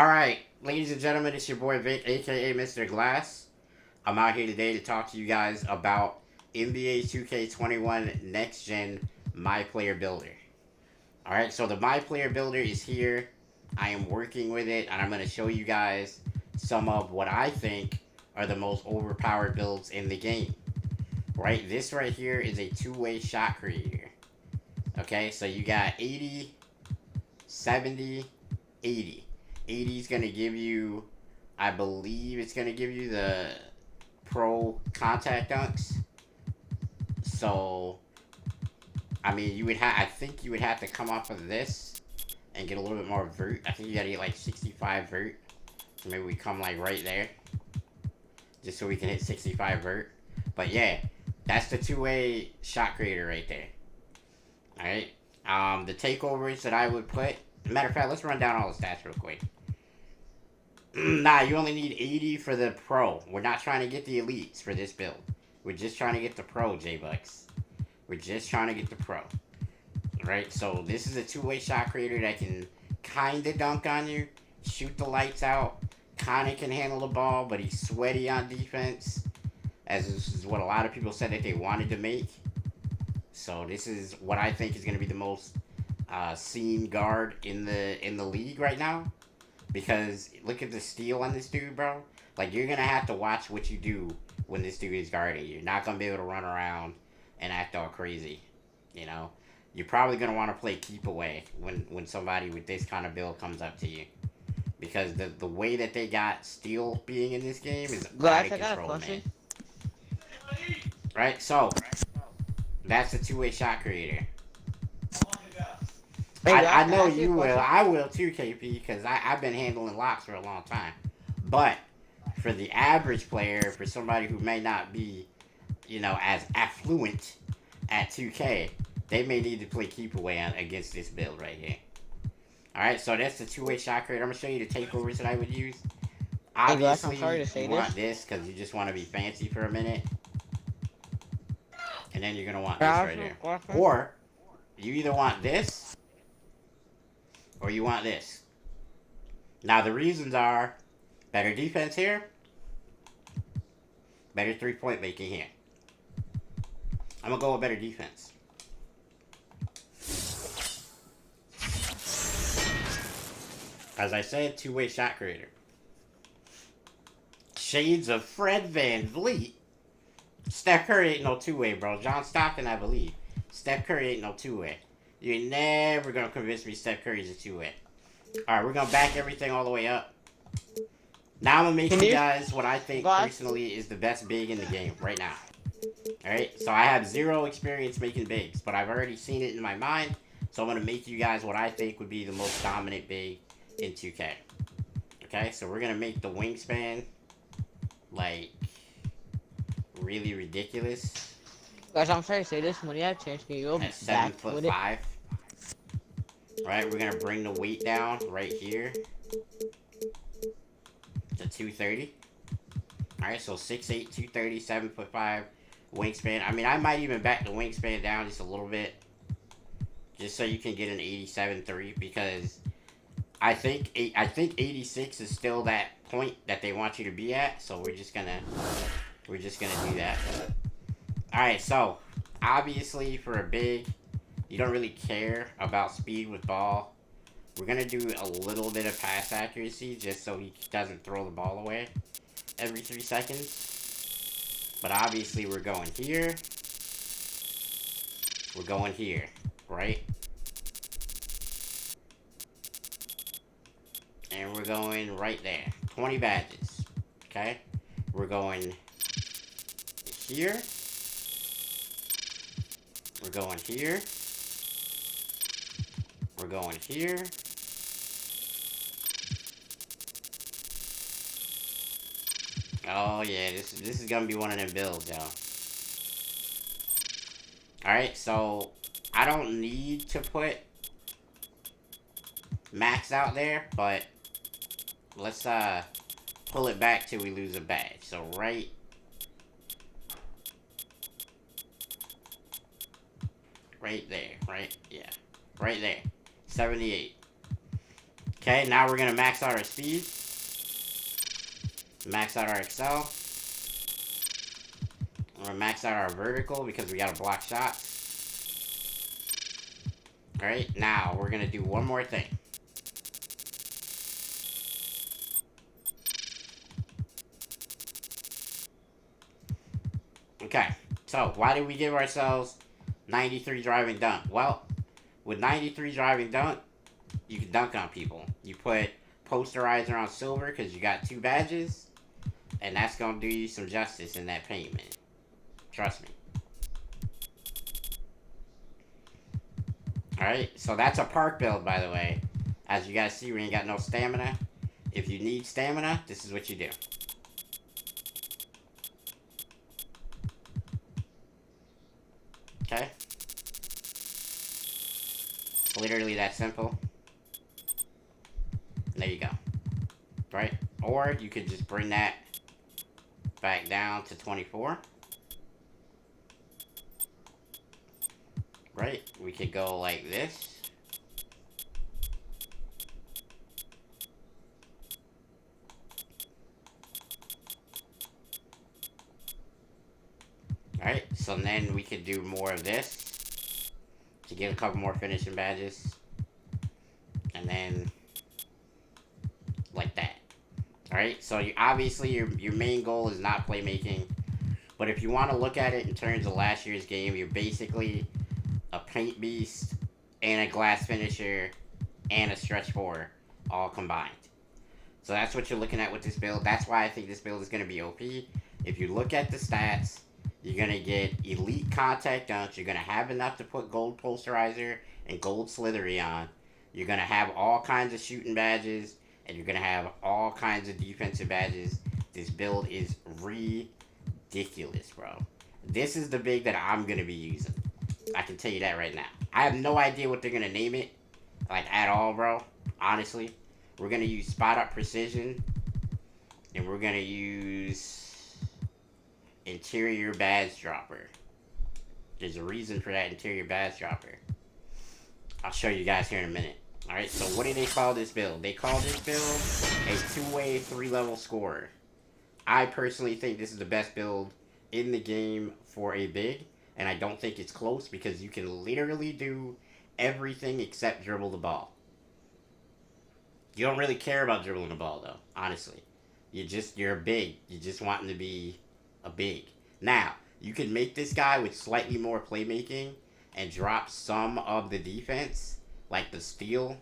Alright, ladies and gentlemen, it's your boy Vic, aka Mr. Glass. I'm out here today to talk to you guys about NBA 2K21 Next Gen My Player Builder. Alright, so the My Player Builder is here. I am working with it, and I'm going to show you guys some of what I think are the most overpowered builds in the game. Right, this right here is a two-way shot creator. Okay, so you got 80, 70, 80. 80 is going to give you, I believe it's going to give you the pro contact dunks. So, I mean, I think you would have to come off of this and get a little bit more vert. I think you got to get like 65 vert. So maybe we come like right there. Just so we can hit 65 vert. But yeah, that's the two-way shot creator right there. Alright. The takeovers that I would put. Matter of fact, let's run down all the stats real quick. Nah, you only need 80 for the pro. We're not trying to get the elites for this build. We're just trying to get the pro, J-Bucks. We're just trying to get the pro. Right? So this is a two-way shot creator that can kind of dunk on you, shoot the lights out, kind of can handle the ball, but he's sweaty on defense, as this is what a lot of people said that they wanted to make. So this is what I think is going to be the most seen guard in the league right now. Because look at the steal on this dude, bro. Like, you're going to have to watch what you do when this dude is guarding you. You're not going to be able to run around and act all crazy, you know. You're probably going to want to play keep away when somebody with this kind of build comes up to you. Because the way that they got steal being in this game is out of control, man. Right? So, that's the two-way shot creator. I know you will. I will too, KP, because I've been handling locks for a long time. But for the average player, for somebody who may not be, as affluent at 2K, they may need to play keep away against this build right here. Alright, so that's the two-way shot creator. I'm going to show you the takeovers that I would use. Obviously, you want this because you just want to be fancy for a minute. And then you're going to want this right here. Or, you either want this, or you want this. Now, the reasons are better defense here, better three-point making here. I'm going to go with better defense. As I said, two-way shot creator. Shades of Fred VanVleet. Steph Curry ain't no two-way, bro. John Stockton, I believe. Steph Curry ain't no two-way. You're never going to convince me Steph Curry's a two-way. Alright, we're going to back everything all the way up. Now I'm going to make you guys what I think personally is the best big in the game right now. Alright, so I have zero experience making bigs, but I've already seen it in my mind. So I'm going to make you guys what I think would be the most dominant big in 2K. Okay, so we're going to make the wingspan, like, really ridiculous. Guys, I'm sorry to say this, when you have a chance, can you go at 7'5". Right, we're gonna bring the weight down right here to 230. Alright, so 6'8", 230, 7'5" wingspan. I mean, I might even back the wingspan down just a little bit, just so you can get an 87.3, because I think 86 is still that point that they want you to be at. So we're just gonna do that. Alright, so obviously for a big, you don't really care about speed with ball. We're going to do a little bit of pass accuracy just so he doesn't throw the ball away every 3 seconds. But obviously we're going here. We're going here, right? And we're going right there. 20 badges, okay? We're going here. We're going here. We're going here. Oh yeah, this is gonna be one of them builds, y'all. Alright, so I don't need to put max out there, but let's pull it back till we lose a badge. So right there, right? Yeah. Right there. 78. Okay, now we're gonna max out our speed. Max out our excel. We're gonna max out our vertical because we gotta block shots. Alright, now we're gonna do one more thing. Okay, so why did we give ourselves 93 driving dunk? Well, with 93 driving dunk, you can dunk on people. You put posterizer on silver because you got 2 badges, and that's gonna do you some justice in that paint, man. Trust me. Alright, so that's a park build, by the way. As you guys see, we ain't got no stamina. If you need stamina, this is what you do. Okay? It's literally that simple. There you go. Right? Or you could just bring that back down to 24. Right? We could go like this. Alright, so then we could do more of this to get a couple more finishing badges. And then like that. Alright, so obviously your main goal is not playmaking. But if you want to look at it in terms of last year's game, you're basically a paint beast and a glass finisher and a stretch four all combined. So that's what you're looking at with this build. That's why I think this build is going to be OP. If you look at the stats, you're going to get elite contact dunks. You're going to have enough to put gold posterizer and gold slithery on. You're going to have all kinds of shooting badges. And you're going to have all kinds of defensive badges. This build is ridiculous, bro. This is the big that I'm going to be using. I can tell you that right now. I have no idea what they're going to name it. Like, at all, bro. Honestly. We're going to use spot up precision. And we're going to use interior badge dropper. There's a reason for that interior badge dropper. I'll show you guys here in a minute. Alright, so what do they call this build? They call this build a two-way, 3-level scorer. I personally think this is the best build in the game for a big. And I don't think it's close because you can literally do everything except dribble the ball. You don't really care about dribbling the ball, though, honestly. You're a big. You just want him to be a big. Now, you can make this guy with slightly more playmaking and drop some of the defense, like the steal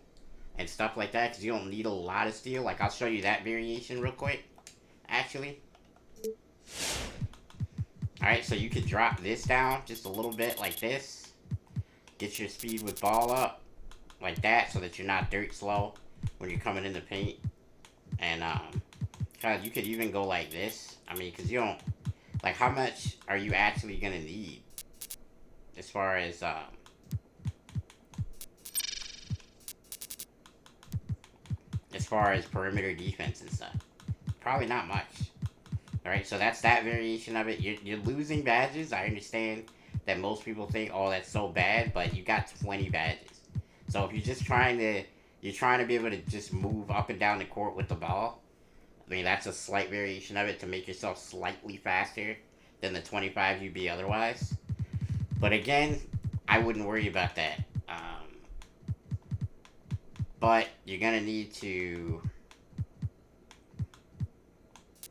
and stuff like that, because you don't need a lot of steal. Like, I'll show you that variation real quick, actually. Alright, so you could drop this down just a little bit like this. Get your speed with ball up like that so that you're not dirt slow when you're coming in the paint. And, you could even go like this. I mean, because you don't... Like, how much are you actually going to need as far as, perimeter defense and stuff? Probably not much. Alright, so that's that variation of it. You're losing badges. I understand that most people think, oh, that's so bad, but you got 20 badges. So if you're just trying to be able to just move up and down the court with the ball, I mean, that's a slight variation of it to make yourself slightly faster than the 25 you'd be otherwise. But again, I wouldn't worry about that. But you're gonna need to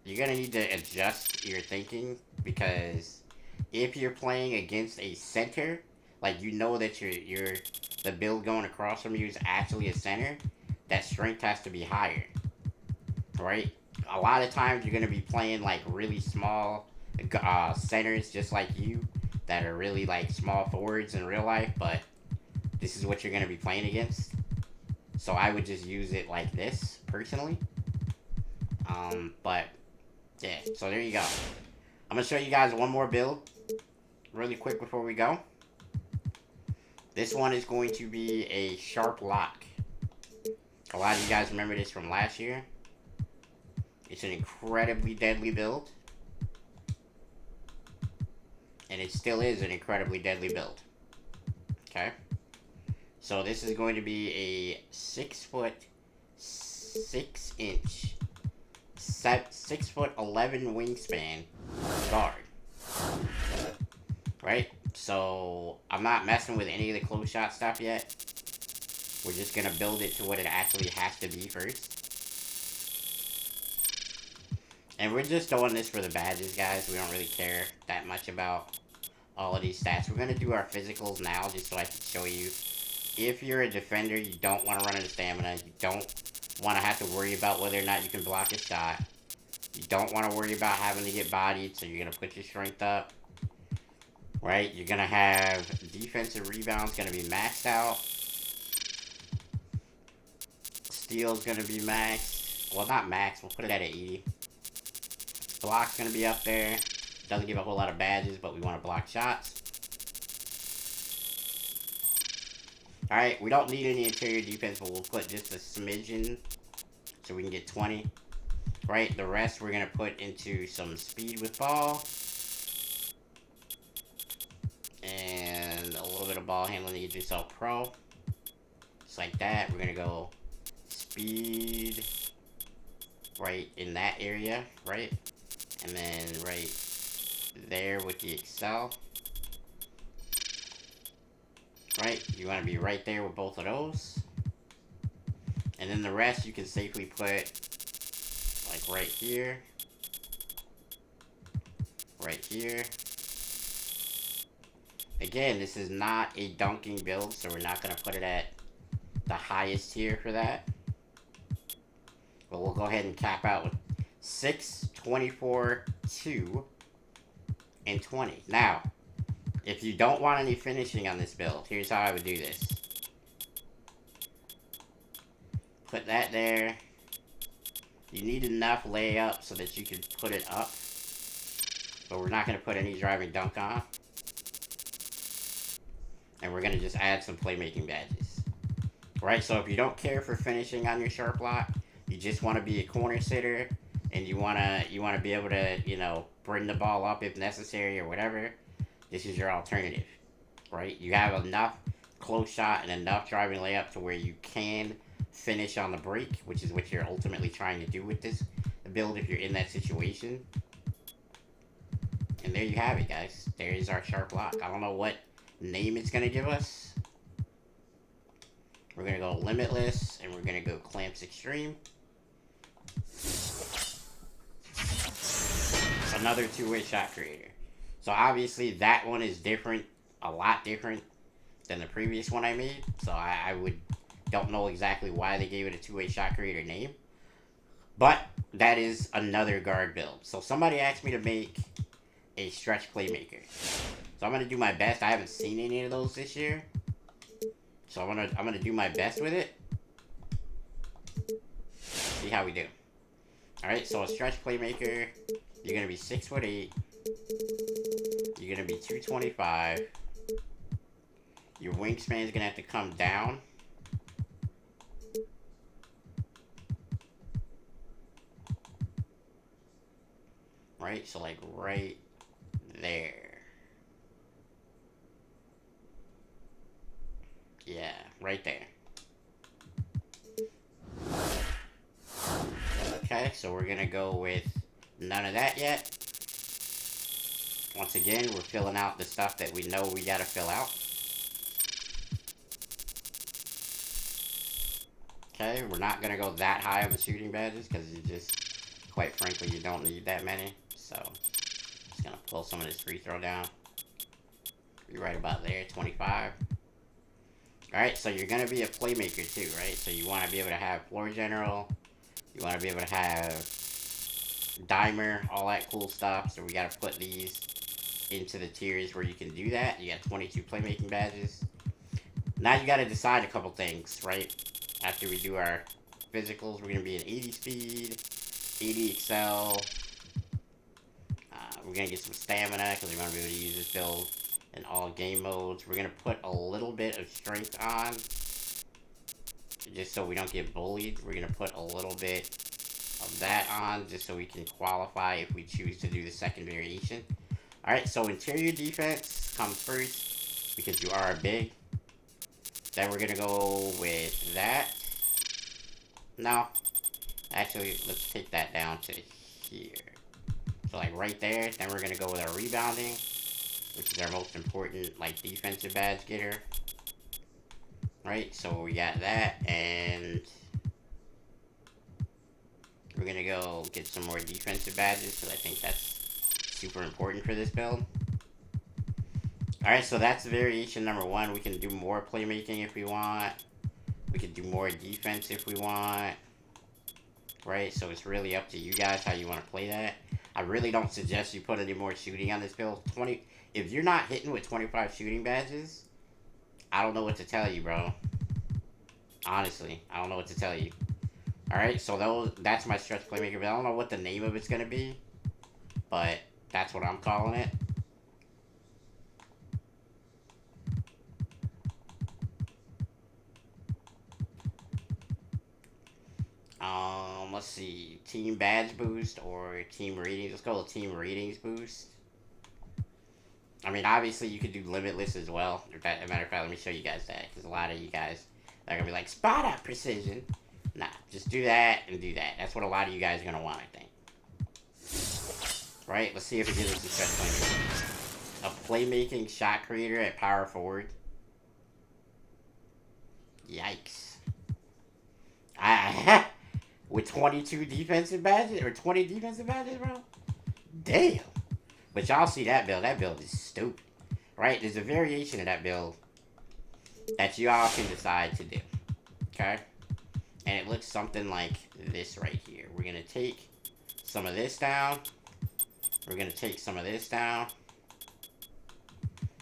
adjust your thinking, because if you're playing against a center, like, you know that the build going across from you is actually a center, that strength has to be higher, right? A lot of times you're gonna be playing like really small centers just like you, that are really like small forwards in real life, but this is what you're gonna be playing against. So I would just use it like this, personally. But yeah, so there you go. I'm gonna show you guys one more build really quick before we go. This one is going to be a sharp lock. A lot of you guys remember this from last year. It's an incredibly deadly build. And it still is an incredibly deadly build. Okay? So this is going to be a 6 foot, 6-inch, 6'11" wingspan guard. Right? So I'm not messing with any of the close shot stuff yet. We're just gonna build it to what it actually has to be first. And we're just doing this for the badges, guys. We don't really care that much about all of these stats. We're gonna do our physicals now just so I can show you. If you're a defender, you don't want to run into stamina. You don't want to have to worry about whether or not you can block a shot. You don't want to worry about having to get bodied, so you're gonna put your strength up. Right? You're gonna have defensive rebounds gonna be maxed out. Steal's gonna be maxed. Well, not maxed. We'll put it at 80. Block's gonna be up there. Doesn't give a whole lot of badges, but we want to block shots. Alright, we don't need any interior defense, but we'll put just a smidgen so we can get 20. Right, the rest we're gonna put into some speed with ball. And a little bit of ball handling to get yourself pro. Just like that. We're gonna go speed right in that area, right? And then right there with the excel. Right? You want to be right there with both of those. And then the rest you can safely put like right here. Right here. Again, this is not a dunking build, so we're not going to put it at the highest tier for that. But we'll go ahead and cap out with 6, 24, 2, and 20. Now, if you don't want any finishing on this build, here's how I would do this. Put that there. You need enough layup so that you can put it up. But we're not going to put any driving dunk on. And we're going to just add some playmaking badges. Right, so if you don't care for finishing on your sharp block, you just want to be a corner sitter, and you want to be able to, you know, bring the ball up if necessary or whatever, this is your alternative. Right? You have enough close shot and enough driving layup to where you can finish on the break, which is what you're ultimately trying to do with this build if you're in that situation. And there you have it, guys. There is our sharp block. I don't know what name it's going to give us. We're going to go Limitless, and we're going to go Clamps Extreme. Another two-way shot creator. So obviously that one is different, a lot different than the previous one I made. So I don't know exactly why they gave it a two-way shot creator name. But that is another guard build. So somebody asked me to make a stretch playmaker. So I'm going to do my best. I haven't seen any of those this year. So I'm gonna do my best with it. See how we do. Alright, so a stretch playmaker, you're gonna be 6'8". You're gonna be 225. Your wingspan is gonna have to come down. Right, so like right there. Yeah, right there. Okay, so we're gonna go with none of that yet. Once again, we're filling out the stuff that we know we gotta fill out. Okay, we're not gonna go that high on the shooting badges because you just, quite frankly, you don't need that many. So, just gonna pull some of this free throw down. Be right about there, 25. Alright, so you're going to be a playmaker too, right? So you want to be able to have floor general. You want to be able to have dimer, all that cool stuff. So we got to put these into the tiers where you can do that. You got 22 playmaking badges. Now you got to decide a couple things, right? After we do our physicals, we're going to be at 80 speed, 80 excel. We're going to get some stamina because we're going to be able to use this build in all game modes. We're going to put a little bit of strength on, just so we don't get bullied. We're going to put a little bit of that on, just so we can qualify if we choose to do the second variation. Alright, so interior defense comes first, because you are a big. Then we're going to go with that. No. Actually, let's take that down to here. So, like, right there. Then we're going to go with our rebounding, which is our most important, like, defensive badge getter. Right? So, we got that. And we're going to go get some more defensive badges, because I think that's super important for this build. Alright, so that's variation number 1. We can do more playmaking if we want. We can do more defense if we want. Right? So it's really up to you guys how you want to play that. I really don't suggest you put any more shooting on this build. If you're not hitting with 25 shooting badges, I don't know what to tell you, bro. Honestly, I don't know what to tell you. Alright, so that's my stretch playmaker, but I don't know what the name of it's going to be. But that's what I'm calling it. Let's see. Team badge boost or team ratings. Let's go with team ratings boost. I mean, obviously, you could do limitless as well. As a matter of fact, let me show you guys that. Because a lot of you guys are going to be like, spot up precision. Nah, just do that and do that. That's what a lot of you guys are going to want, I think. Right? Let's see if it gives us a stretch playmaker. A playmaking shot creator at power forward. Yikes. With 22 defensive badges, or 20 defensive badges, bro? Damn. But y'all see that build. That build is stupid. Right? There's a variation of that build that y'all can decide to do. Okay? And it looks something like this right here. We're going to take some of this down. We're going to take some of this down.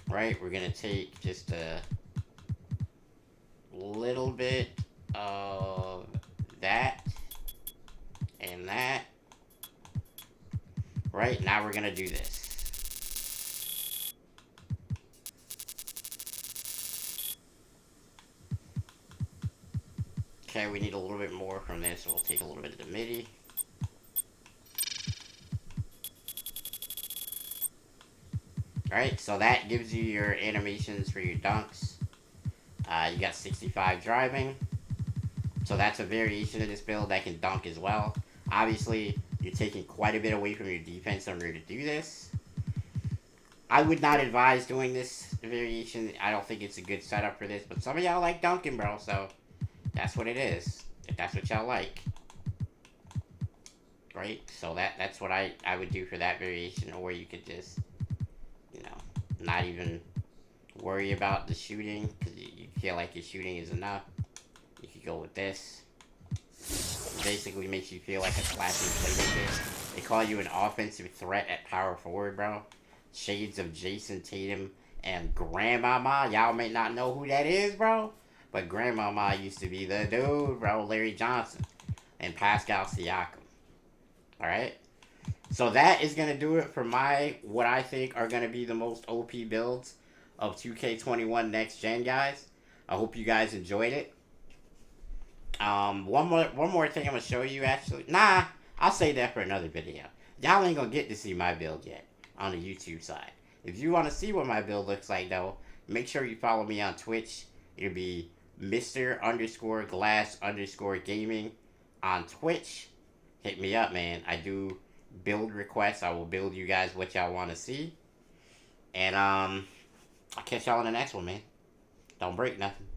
Right? We're going to take just a little bit of that and that. Right? Now we're going to do this. Okay, we need a little bit more from this, so we'll take a little bit of the MIDI. Alright, so that gives you your animations for your dunks. You got 65 driving. So that's a variation of this build that can dunk as well. Obviously, you're taking quite a bit away from your defense in order to do this. I would not advise doing this variation. I don't think it's a good setup for this, but some of y'all like dunking, bro, so that's what it is. If that's what y'all like. Right? So that's what I would do for that variation, or you could just, you know, not even worry about the shooting, because you feel like your shooting is enough. You could go with this. It basically makes you feel like a classy playmaker. They call you an offensive threat at power forward, bro. Shades of Jason Tatum and Grandmama. Y'all may not know who that is, bro. But Grandmama used to be the dude, bro. Larry Johnson and Pascal Siakam. Alright? So that is going to do it for what I think are going to be the most OP builds of 2K21 Next Gen, guys. I hope you guys enjoyed it. One more thing I'm going to show you, actually. Nah, I'll save that for another video. Y'all ain't going to get to see my build yet on the YouTube side. If you want to see what my build looks like, though, make sure you follow me on Twitch. It'll be Mr_Glass_Gaming on Twitch. Hit me up, man. I do build requests. I will build you guys what y'all want to see. And, I'll catch y'all in the next one, man. Don't break nothing.